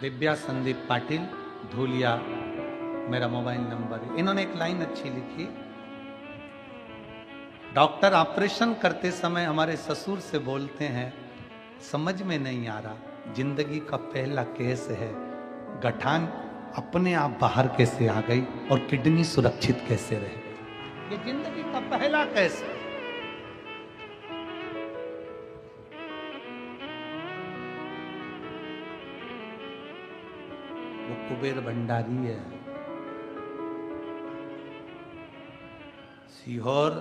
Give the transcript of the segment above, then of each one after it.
दिव्या संदीप पाटिल धूलिया मेरा mobile number है। इन्होंने एक लाइन अच्छी लिखी, डॉक्टर ऑपरेशन करते समय हमारे ससुर से बोलते हैं, समझ में नहीं आ रहा जिंदगी का पहला केस है, गठान अपने आप बाहर कैसे आ गई और किडनी सुरक्षित कैसे रह गई। ये जिंदगी का पहला केस है। वो कुबेर भंडारी है। सीहोर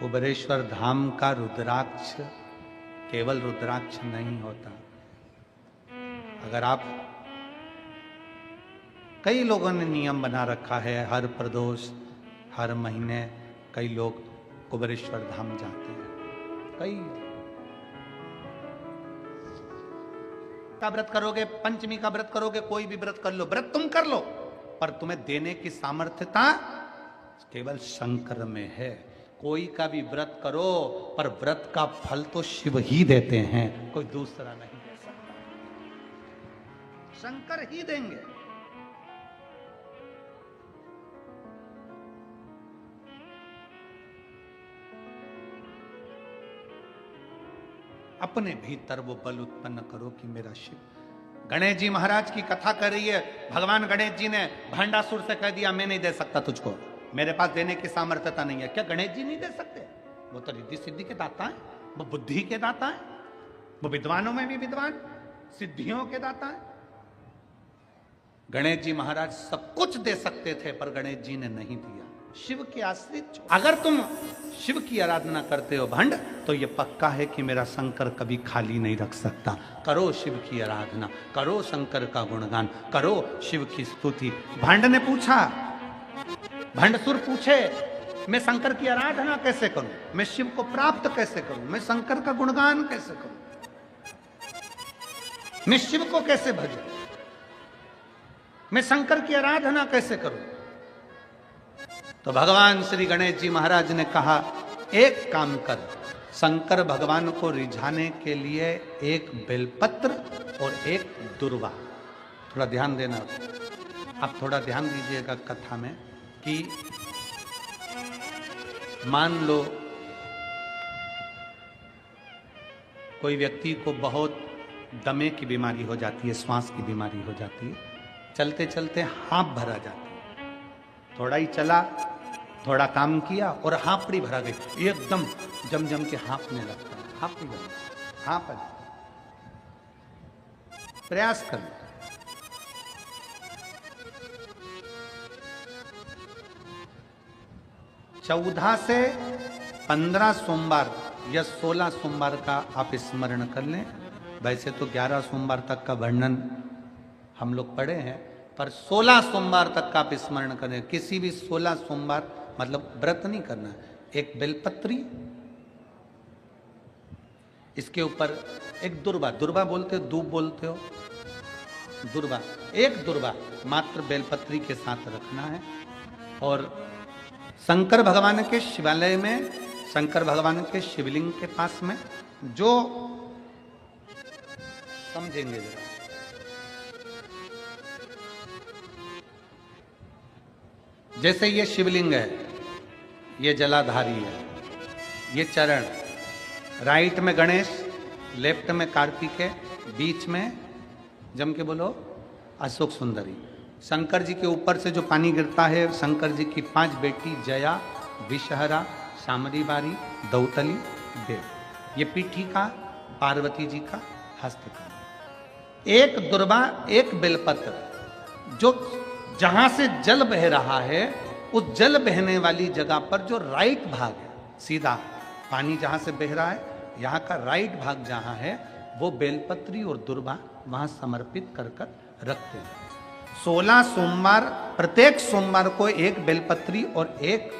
कुबेरेश्वर धाम का रुद्राक्ष केवल रुद्राक्ष नहीं होता। अगर आप, कई लोगों ने नियम बना रखा है, हर प्रदोष हर महीने कई लोग कुबेरेश्वर धाम जाते हैं। कई का व्रत करोगे, पंचमी का व्रत करोगे, कोई भी व्रत कर लो, व्रत तुम कर लो, पर तुम्हें देने की सामर्थ्यता केवल शंकर में है। कोई का भी व्रत करो, पर व्रत का फल तो शिव ही देते हैं, कोई दूसरा नहीं दे सकता, शंकर ही देंगे। अपने भीतर वो बल उत्पन्न करो कि मेरा शिव। गणेश जी महाराज की कथा कर रही है, भगवान गणेश जी ने भांडासुर से कह दिया, मैं नहीं दे सकता तुझको, मेरे पास देने की सामर्थ्यता नहीं है। क्या गणेश जी नहीं दे सकते? वो तो रिद्धि सिद्धि के दाता है, वो बुद्धि के दाता है, वो विद्वानों में भी विद्वान, सिद्धियों के दाता है। गणेश जी महाराज सब कुछ दे सकते थे, पर गणेश जी ने नहीं दिया। शिव के आश्रित। अगर तुम शिव की आराधना करते हो भंड, तो ये पक्का है कि मेरा शंकर कभी खाली नहीं रख सकता। करो शिव की आराधना, करो शंकर का गुणगान, करो शिव की स्तुति। भंड ने पूछा, भंडसुर पूछे, मैं शंकर की आराधना कैसे करूं, मैं शिव को प्राप्त कैसे करूं, मैं शंकर का गुणगान कैसे करूं, मैं शिव को कैसे भजूं, मैं शंकर की आराधना कैसे करूं? तो भगवान श्री गणेश जी महाराज ने कहा, एक काम कर, शंकर भगवान को रिझाने के लिए एक बेलपत्र और एक दुर्वा। थोड़ा ध्यान देना, आप थोड़ा ध्यान दीजिएगा कथा में कि मान लो कोई व्यक्ति को बहुत दमे की बीमारी हो जाती है, श्वास की बीमारी हो जाती है, चलते चलते हाँफ भरा जाती है। थोड़ा ही चला, थोड़ा काम किया और हाँफड़ी भरा गई, एकदम जम जम के हाँफने लगता है। हाँफड़ी भरा, हाँफ प्रयास कर। 14 से 15 सोमवार या 16 सोमवार का आप स्मरण कर लें। वैसे तो 11 सोमवार तक का वर्णन हम लोग पढ़े हैं, पर 16 सोमवार तक का आप स्मरण करें। किसी भी 16 सोमवार मतलब व्रत नहीं करना, एक बेलपत्री, इसके ऊपर एक दुर्वा, दुर्वा बोलते हो, दूब बोलते हो, दुर्वा, एक दुर्वा मात्र बेलपत्री के साथ रखना है। और शंकर भगवान के शिवालय में, शंकर भगवान के शिवलिंग के पास में, जो समझेंगे जरा, जैसे ये शिवलिंग है, ये जलाधारी है, ये चरण, राइट में गणेश, लेफ्ट में कार्तिकेय, बीच में जम के बोलो अशोक सुंदरी। शंकर जी के ऊपर से जो पानी गिरता है, शंकर जी की 5 बेटी जया, विषहरा, शामरी बारी, दौतली, देव, ये पीठी का, पार्वती जी का हस्त का। एक दुर्वा, एक बेलपत्र, जो जहां से जल बह रहा है, उस जल बहने वाली जगह पर जो राइट भाग है, सीधा पानी जहां से बह रहा है, यहाँ का राइट भाग जहां है, वो बेलपत्री और दुर्वा वहां समर्पित कर कर रखते हैं। 16 सोमवार, प्रत्येक सोमवार को एक बेलपत्री और एक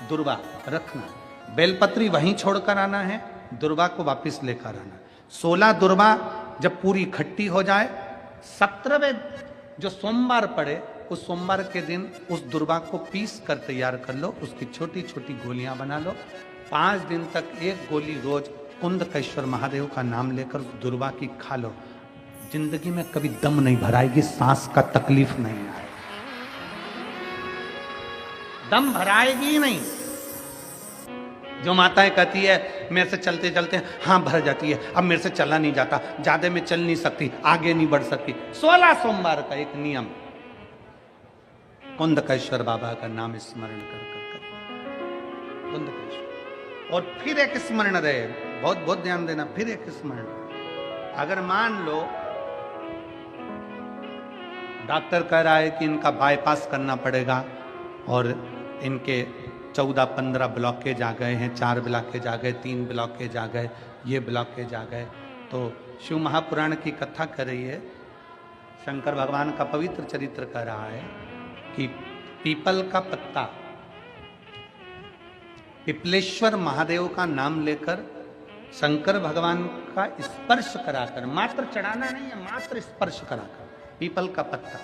दुर्वा रखना है। बेलपत्री वहीं छोड़कर आना है, दुर्वा को वापस लेकर आना है। 16 दुर्वा जब पूरी इकट्ठी हो जाए, 17वें जो सोमवार पड़े, उस सोमवार के दिन उस दुर्वा को पीस कर तैयार कर लो, उसकी छोटी छोटी गोलियां बना लो। 5 दिन तक एक गोली रोज कुंदकेश्वर महादेव का नाम लेकर उस दुर्वा की खा लो। जिंदगी में कभी दम नहीं भराएगी, सांस का तकलीफ नहीं आए, दम भराएगी नहीं। जो माताएं कहती है मेरे से चलते चलते हाँ भर जाती है, अब मेरे से चला नहीं जाता, ज्यादा में चल नहीं सकती, आगे नहीं बढ़ सकती। 16 सोमवार का एक नियम, कुंदकेश्वर बाबा का नाम स्मरण कर कुंदकेश्वर। और फिर एक स्मरण रहे, बहुत बहुत ध्यान देना, फिर एक स्मरण। अगर मान लो डॉक्टर कह रहा है कि इनका बाईपास करना पड़ेगा और इनके 14-15 ब्लॉकेज आ गए हैं, 4 ब्लॉकेज आ गए, 3 ब्लॉकेज आ गए, ये ब्लॉकेज आ गए, तो शिव महापुराण की कथा कर रही है, शंकर भगवान का पवित्र चरित्र कह रहा है कि पीपल का पत्ता, पिपलेश्वर महादेव का नाम लेकर शंकर भगवान का स्पर्श कराकर, मात्र चढ़ाना नहीं है, मात्र स्पर्श कराकर, पीपल का पत्ता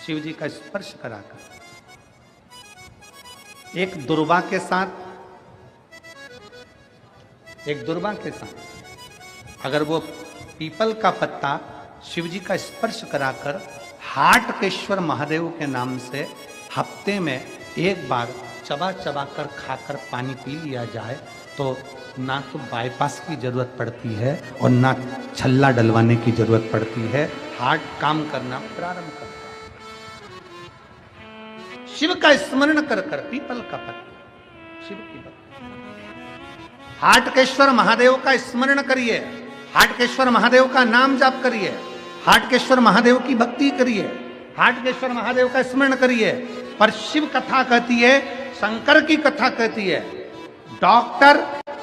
शिव जी का स्पर्श कराकर, एक दुर्वा के साथ अगर वो पीपल का पत्ता शिव जी का स्पर्श कराकर हाटकेश्वर महादेव के नाम से हफ्ते में एक बार चबा चबा कर खाकर पानी पी लिया जाए तो ना तो बाईपास की जरूरत पड़ती है और ना छल्ला डलवाने की जरूरत पड़ती है, हार्ट काम करना प्रारंभ करता है। शिव का स्मरण कर कर, पीपल का पत्ता शिव की भक्ति, हाटकेश्वर महादेव का स्मरण करिए, हाटकेश्वर महादेव का नाम जाप करिए, हाटकेश्वर महादेव की भक्ति करिए, हाटकेश्वर महादेव का स्मरण करिए। पर शिव कथा कहती है, शंकर की कथा कहती है, डॉक्टर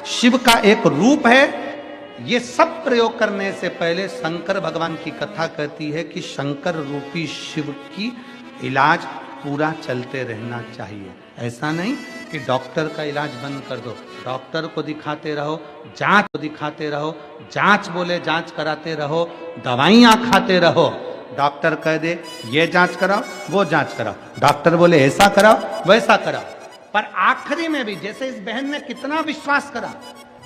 शिव का एक रूप है। ये सब प्रयोग करने से पहले शंकर भगवान की कथा कहती है कि शंकर रूपी शिव की इलाज पूरा चलते रहना चाहिए। ऐसा नहीं कि डॉक्टर का इलाज बंद कर दो, डॉक्टर को दिखाते रहो, जांच को दिखाते रहो, जांच बोले जांच कराते रहो, दवाइयां खाते रहो। डॉक्टर कह दे ये जांच कराओ, वो जांच कराओ, डॉक्टर बोले ऐसा कराओ वैसा कराओ, पर आखिरी में भी जैसे इस बहन ने कितना विश्वास करा,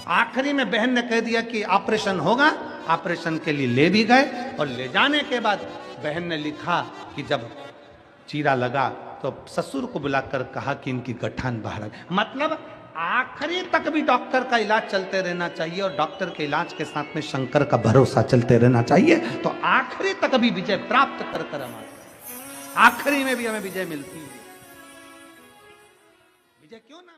आखिरी में बहन ने कह दिया कि ऑपरेशन होगा, ऑपरेशन के लिए ले भी गए और ले जाने के बाद बहन ने लिखा कि जब चीरा लगा तो ससुर को बुलाकर कहा कि इनकी गठान बाहर। मतलब आखिरी तक भी डॉक्टर का इलाज चलते रहना चाहिए और डॉक्टर के इलाज के साथ में शंकर का भरोसा चलते रहना चाहिए, तो आखिरी तक भी विजय प्राप्त कर कर हमारे आखिरी में भी हमें विजय मिलती है। विजय क्यों ना